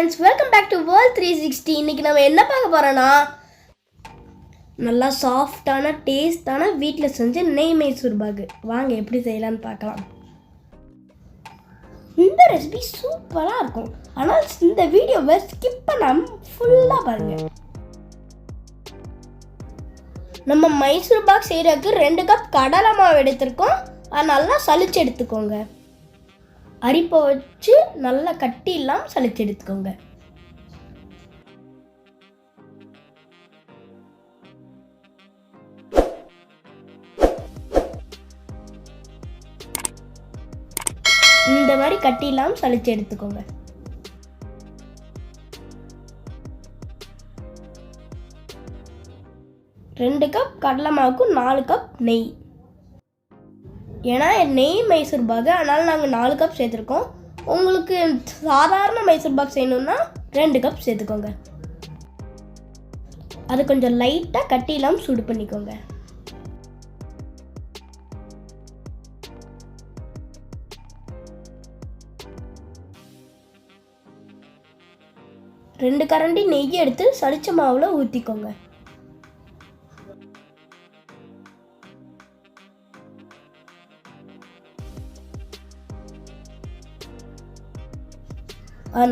friends, welcome back to World 360. இன்னைக்கு நம்ம என்ன பார்க்க போறோம்னா நல்லா சாஃப்ட்டான டேஸ்டான வீட்ல செஞ்ச நெய் மைசூர் பாகு. வாங்க எப்படி செய்யலாம்னு பார்க்கலாம். இந்த ரெசிபி சூப்பரா இருக்கும். ஆனால் இந்த வீடியோவை ஸ்கிப் பண்ணாம ஃபுல்லா பாருங்க. நம்ம மைசூர் பாக் செய்யறதுக்கு 2 கப் கடலை மாவு எடுத்துருக்கோம். அதை நல்லா சலிச்சு எடுத்துக்கோங்க. அரிப்பை வச்சு நல்லா கட்டி இல்லாமல் சலிச்சு எடுத்துக்கோங்க. இந்த மாதிரி கட்டி இல்லாமல் சலிச்சு எடுத்துக்கோங்க. ரெண்டு கப் கடலை மாவுக்கு 4 கப் நெய். ஏன்னா நெய் மைசூர் பாகு, அதனால் நாங்கள் 4 கப் சேர்த்துருக்கோம். உங்களுக்கு சாதாரண மைசூர் பாகு செய்யணுன்னா 2 கப் சேர்த்துக்கோங்க. அது கொஞ்சம் லைட்டாக கட்டி இல்லாமல் சூடு பண்ணிக்கோங்க. ரெண்டு கரண்டி நெய் எடுத்து சளிச்ச மாவில் ஊற்றிக்கோங்க.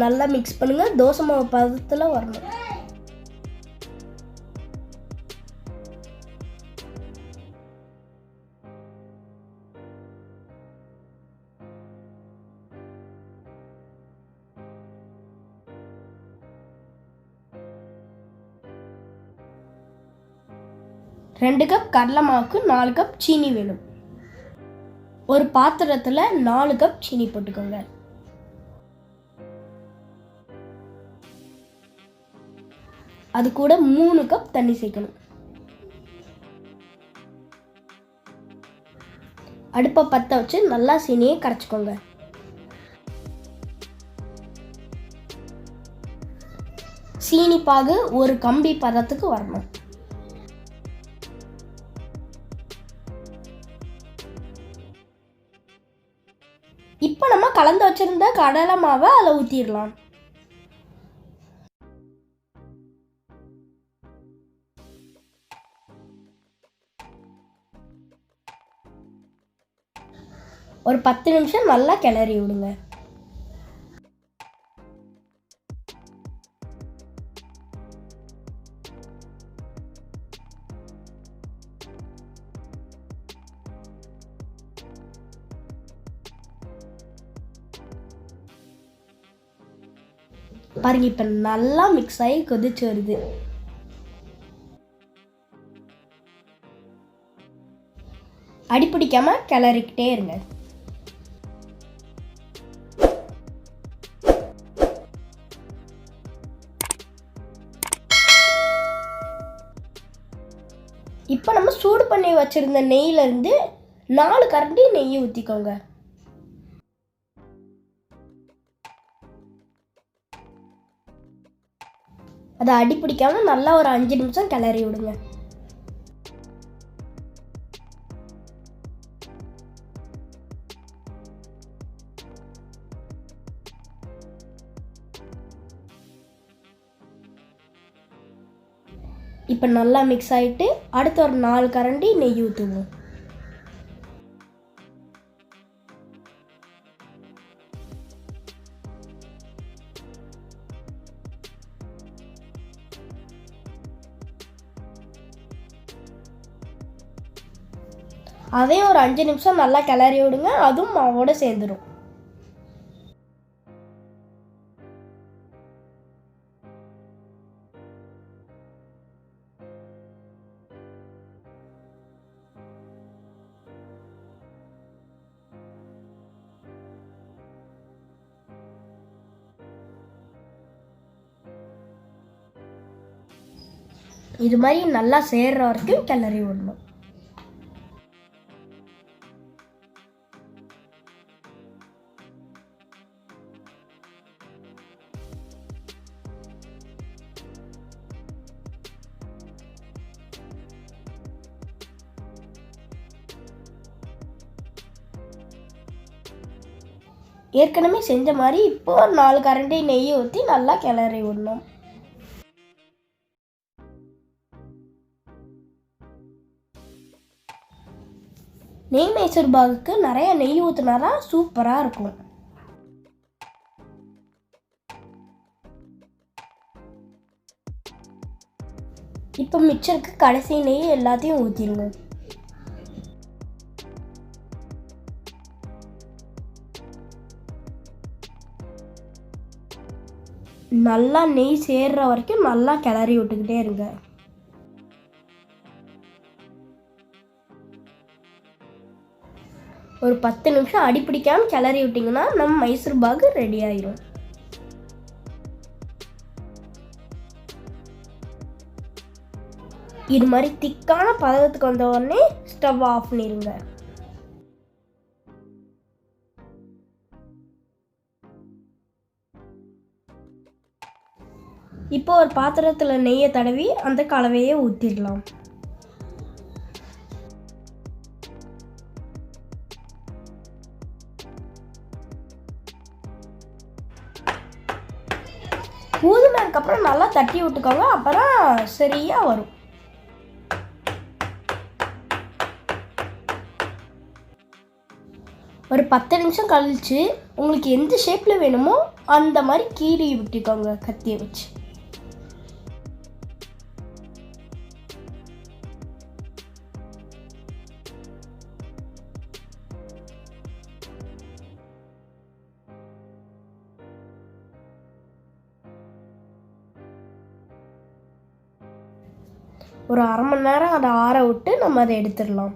நல்லா மிக்ஸ் பண்ணுங்க. தோசை மாவு பதத்தில் வரணும். ரெண்டு கப் கடலை மாவுக்கு 4 கப் சீனி வேணும். ஒரு பாத்திரத்தில் 4 கப் சீனி போட்டுக்கோங்க. அது கூட 3 கப் தண்ணி சேர்க்கணும். அடுப்பை பற்ற வச்சு நல்லா சீனியை கரைச்சிக்கோங்க. சீனி பாகு ஒரு கம்பி பதத்துக்கு வரணும். இப்போ நம்ம கலந்து வச்சிருந்த கடலை மாவை அதில் ஊற்றிடலாம். ஒரு 10 நிமிஷம் நல்லா கிளறி விடுங்க. பாருங்க, இப்ப நல்லா மிக்ஸ் ஆகி கொதிச்சு வருது. அடிப்பிடிக்காம கிளறிக்கிட்டே இருங்க. இப்போ நம்ம சூடு பண்ணி வச்சிருந்த நெய்யிலிருந்து 4 கரண்டி நெய் ஊற்றிக்கோங்க. அதை அடி பிடிக்காம நல்லா ஒரு 5 நிமிஷம் கிளறி விடுங்க. இப்போ நல்லா மிக்ஸ் ஆகிட்டு அடுத்து ஒரு 4 கரண்டி நெய் ஊற்றுவோம். அதையும் ஒரு 5 நிமிஷம் நல்லா கிளறி விடுங்க. அதுவும் மாவோட சேர்ந்துடும். இது மாதிரி நல்லா சேர்ற வரைக்கும் கிளறி விடணும். ஏற்கனவே செஞ்ச மாதிரி இப்போ 4 கரண்டி நெய் ஊற்றி நல்லா கிளறி விடணும். நெய் மைசூர் பாகுக்கு நிறைய நெய் ஊற்றினா சூப்பராக இருக்கும். இப்போ மிச்சருக்கு கடைசி நெய் எல்லாத்தையும் ஊற்றிடுங்க. நல்லா நெய் சேர்ற வரைக்கும் நல்லா கிளறி விட்டுக்கிட்டே இருங்க. ஒரு 10 நிமிஷம் அடி பிடிக்காமல் கிளறி விட்டிங்கன்னா நம்ம மைசூர் பாகு ரெடி ஆயிரும். இது மாதிரி திக்கான பதத்துக்கு வந்த உடனே ஸ்டவ் ஆஃப் பண்ணிடுங்க. இப்போ ஒரு பாத்திரத்தில் நெய்யை தடவி அந்த கலவையை ஊற்றிடலாம். ஊதுனதுக்கப்புறம் நல்லா தட்டி விட்டுக்கோங்க, அப்புறம் சரியாக வரும். ஒரு 10 நிமிஷம் கழித்து உங்களுக்கு எந்த ஷேப்பில் வேணுமோ அந்த மாதிரி கீறி விட்டுக்கோங்க கத்தியை வச்சு. ஒரு அரை மணி நேரம் அதை ஆற விட்டு நம்ம அதை எடுத்துடலாம்.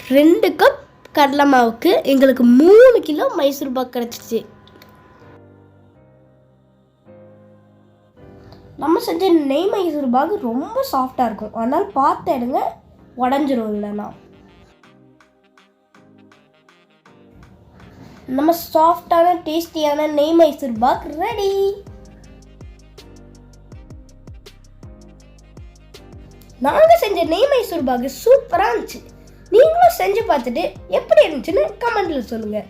2 கப் கடலை மாவுக்கு எங்களுக்கு 3 கிலோ மைசூர் பாக் கிடச்சிச்சு. நம்ம செஞ்ச நெய் மைசூர் பாக் ரொம்ப சாஃப்டாக இருக்கும், அதனால் பார்த்து எடுங்க, உடஞ்சிரும். இல்லைன்னா நம்ம சாஃப்டான டேஸ்டியான நெய் மைசூர் பாக் ரெடி. நாங்கள் செஞ்ச நெய் மைசூர் பாக் சூப்பராக இருந்துச்சு. நீங்களும் செஞ்சு பார்த்துட்டு எப்படி இருந்துச்சுன்னு கமெண்ட்டில் சொல்லுங்கள்.